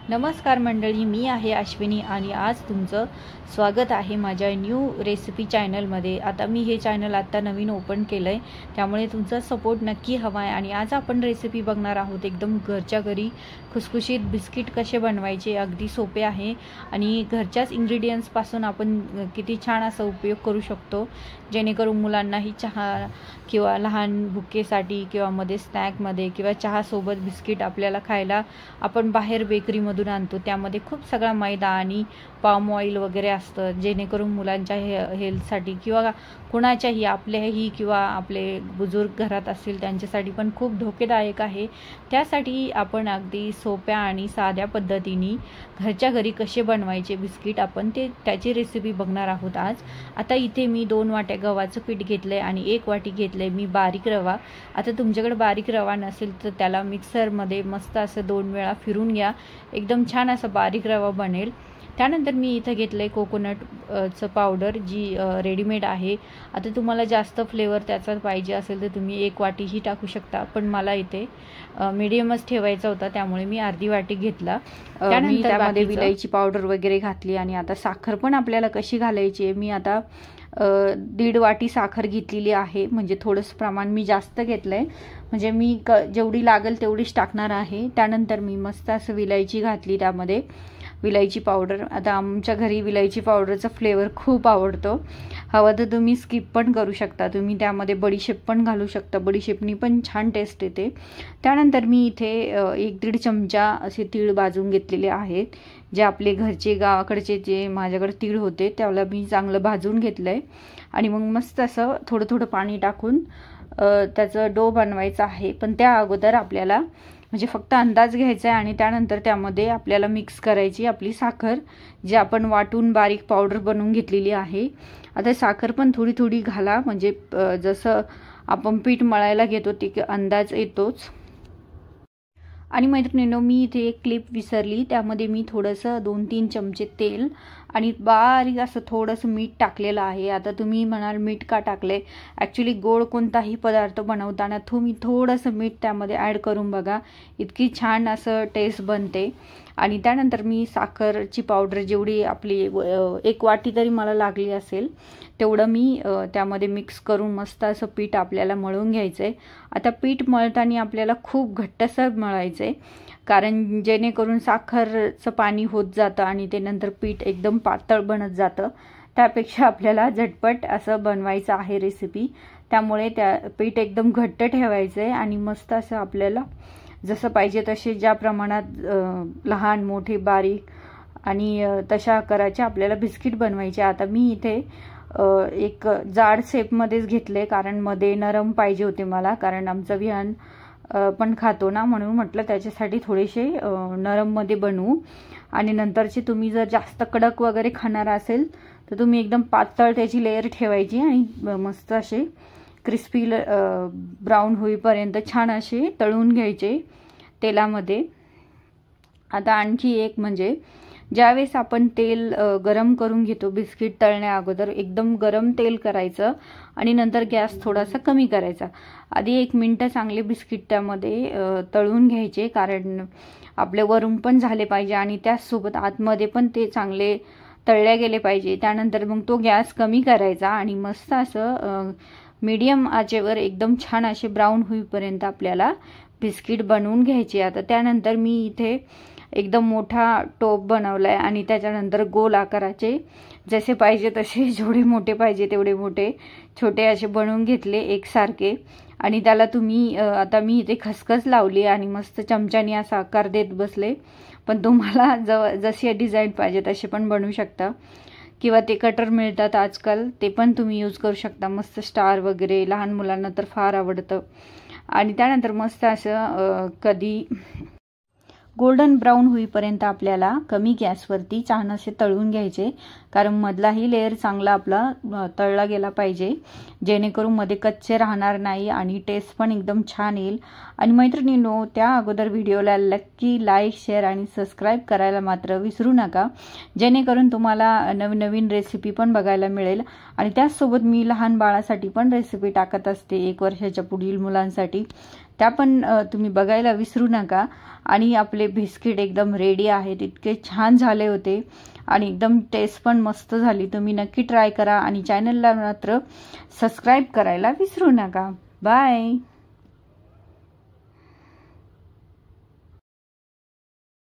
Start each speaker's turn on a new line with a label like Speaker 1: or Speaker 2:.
Speaker 1: नमस्कार मंडळी, मी आहे अश्विनी आणि आज तुमचं स्वागत आहे माझ्या न्यू रेसिपी चॅनलमध्ये। आता मी हे चॅनल आता नवीन ओपन केलं आहे, त्यामुळे तुमचा सपोर्ट नक्की हवा आहे। आणि आज आपण रेसिपी बघणार आहोत एकदम घरच्या घरी खुसखुशीत बिस्किट कसे बनवायचे। अगदी सोपे आहे आणि घरच्याच इंग्रेडियंट्सपासून आपण किती छान असा उपयोग करू शकतो, जेणेकरून मुलांनाही चहा किंवा लहान भुकेसाठी किंवा मध्ये स्नॅकमध्ये किंवा चहासोबत बिस्किट आपल्याला खायला आपण बाहेर बेकरीमधून आणतो, त्यामध्ये खूप सगळा मैदा आणि पाम ऑइल वगैरे असतं, जेणेकरून मुलांच्या हेल्थसाठी किंवा कुणाच्याही आपल्याही किंवा आपले बुजुर्ग घरात असतील त्यांच्यासाठी पण खूप धोकेदायक आहे। त्यासाठी आपण अगदी सोप्या आणि साध्या पद्धतीने घरच्या घरी कसे बनवायचे बिस्किट आपण त्याची रेसिपी बघणार आहोत आज। आता इथे मी 2 वाट्या गव्हाचं पीठ घेतलंय आणि 1 वाटी घेतलंय मी बारीक रवा। आता तुमच्याकडे बारीक रवा नसेल तर त्याला मिक्सरमध्ये मस्त असं 2 वेळा फिरून घ्या, एकदम छान असा बारीक रवा बनेल। त्यानंतर मी इथे घेतलंय कोकोनटचं पावडर, जी रेडीमेड आहे। आता तुम्हाला जास्त फ्लेवर त्याचा पाहिजे असेल तर तुम्ही 1 वाटीही टाकू शकता, पण मला इथे मीडियमच ठेवायचा होता त्यामुळे मी अर्धी वाटी घेतला। त्यानंतर त्यामध्ये विलायची पावडर वगैरे घातली आणि आता साखर पण आपल्याला कशी घालायची आहे, मी आता 1.5 वाटी साखर घेतलेली आहे, म्हणजे थोडंसं प्रमाण मी जास्त घेतलंय, म्हणजे मी जेवढी लागेल तेवढीच टाकणार आहे। त्यानंतर मी मस्त असं विलायची घातली, त्यामध्ये विलायची पावडर। आता आमच्या घरी विलायची पावडरचा फ्लेवर खूप आवडतो, हवं तर तुम्ही स्किप पण करू शकता, तुम्ही त्यामध्ये बडीशेप पण घालू शकता, बडीशेपनी पण छान टेस्ट येते। त्यानंतर मी इथे 1-1.5 चमचा असे तीळ भाजून घेतलेले आहेत, जे आपले घरचे गावाकडचे जे माझ्याकडे तीळ होते त्याला मी चांगलं भाजून घेतलंय। आणि मग मस्त असं थोडं थोडं पाणी टाकून त्याचं डो बनवायचा आहे, पण त्या अगोदर आपल्याला म्हणजे फक्त अंदाज घ्यायचा आहे आणि त्यानंतर त्यामध्ये आपल्याला मिक्स करायची आपली साखर, जी आपण वाटून बारीक पावडर बनवून घेतलेली आहे। आता साखर पण थोडी थोडी घाला, म्हणजे जसं आपण पीठ मळायला घेतो ते अंदाज येतोच। आणि मैत्रिणींनो, मी इथे एक क्लिप विसरली, त्यामध्ये मी थोडंसं 2-3 चमचे तेल आणि बारीक असं थोडंसं मीठ टाकलेलं आहे। आता तुम्ही म्हणाल मीठ का टाकले, ॲक्च्युली गोड कोणताही पदार्थ बनवताना तुम्ही थोडंसं मीठ त्यामध्ये ॲड करून बघा, इतकी छान असं टेस्ट बनते। आणि त्यानंतर मी साखरची पावडर जेवढी आपली 1 वाटी तरी मला लागली असेल तेवढं मी त्यामध्ये मिक्स करून मस्त असं पीठ आपल्याला मळून घ्यायचं आहे। आता पीठ मळताना आपल्याला खूप घट्टसर मळायचं आहे, कारण जेणेकरून साखरचं पाणी होत जातं आणि ते नंतर पीठ एकदम पातळ बनत जातं, त्यापेक्षा आपल्याला झटपट असं बनवायचं आहे रेसिपी, त्यामुळे त्या पीठ एकदम घट्ट ठेवायचं आहे। आणि मस्त असं आपल्याला जसं पाहिजे तसे ज्या प्रमाणात लहान मोठे बारीक आणि तशा आकाराचे आपल्याला बिस्किट बनवायचे। आता मी इथे एक जाड शेपमध्येच घेतले, कारण मध्ये नरम पाहिजे होते मला, कारण आमचं विहान पण खातो ना, म्हणून म्हटलं त्याच्यासाठी थोडेसे नरममध्ये बनवू। आणि नंतरचे तुम्ही जर जास्त कडक वगैरे खाणार असेल तर तुम्ही एकदम पातळ त्याची लेयर ठेवायची आणि मस्त असे क्रिस्पी ब्राऊन होईपर्यंत छान असे तळून घ्यायचे तेलामध्ये। आता आणखी एक म्हणजे ज्यावेळेस आपण तेल गरम करून घेतो बिस्किट तळण्या अगोदर, एकदम गरम तेल करायचं आणि नंतर गॅस थोडासा कमी करायचा। आधी 1 मिनिट चांगले बिस्किट त्यामध्ये तळून घ्यायचे, कारण आपले वरून पण झाले पाहिजे आणि त्याचसोबत आतमध्ये पण ते चांगले तळले गेले पाहिजे। त्यानंतर मग तो गॅस कमी करायचा आणि मस्त असं मीडियम आचेवर एकदम छान असे ब्राऊन होईपर्यंत आपल्याला बिस्किट बनवून घ्यायचे। आता त्यानंतर मी इथे एकदम मोठा टोप बनवलाय आणि त्याच्यानंतर गोल आकाराचे जसे पाहिजे तसे, जेवढे मोठे पाहिजे तेवढे मोठे छोटे असे बनवून घेतले एकसारखे। आणि त्याला तुम्ही आता मी इथे खसखस लावली आणि मस्त चमच्याने असा आकार देत बसले, पण तुम्हाला जशी डिझाईन पाहिजे तसे पण बनवू शकता, किंवा ते कटर मिळतात आजकाल, ते पण तुम्ही यूज करू शकता। मस्त स्टार वगैरे लहान मुलांना तर फार आवडतं। आणि त्यानंतर मस्त असं कधी गोल्डन ब्राऊन होईपर्यंत आपल्याला कमी गॅसवरती छान असे तळून घ्यायचे, कारण मधलाही लेअर चांगला आपला तळला गेला पाहिजे, जेणेकरून मध्ये कच्चे राहणार नाही आणि टेस्ट पण एकदम छान येईल। आणि मैत्रिणींनो, त्या अगोदर व्हिडिओला नक्की लाईक, शेअर आणि सबस्क्राईब करायला मात्र विसरू नका, जेणेकरून तुम्हाला नवीन नवीन रेसिपी पण बघायला मिळेल। आणि त्याचसोबत मी लहान बाळासाठी पण रेसिपी टाकत असते, 1 वर्षाच्या पुढील मुलांसाठी, त्या पण तुम्ही बघायला विसरू नका। आणि आपले बिस्किट एकदम रेडी आहेत, इतके छान झाले होते आणि एकदम टेस्ट पण मस्त झाली। तुम्ही नक्की ट्राय करा आणि चॅनलला मात्र सबस्क्राइब करायला विसरू नका। बाय।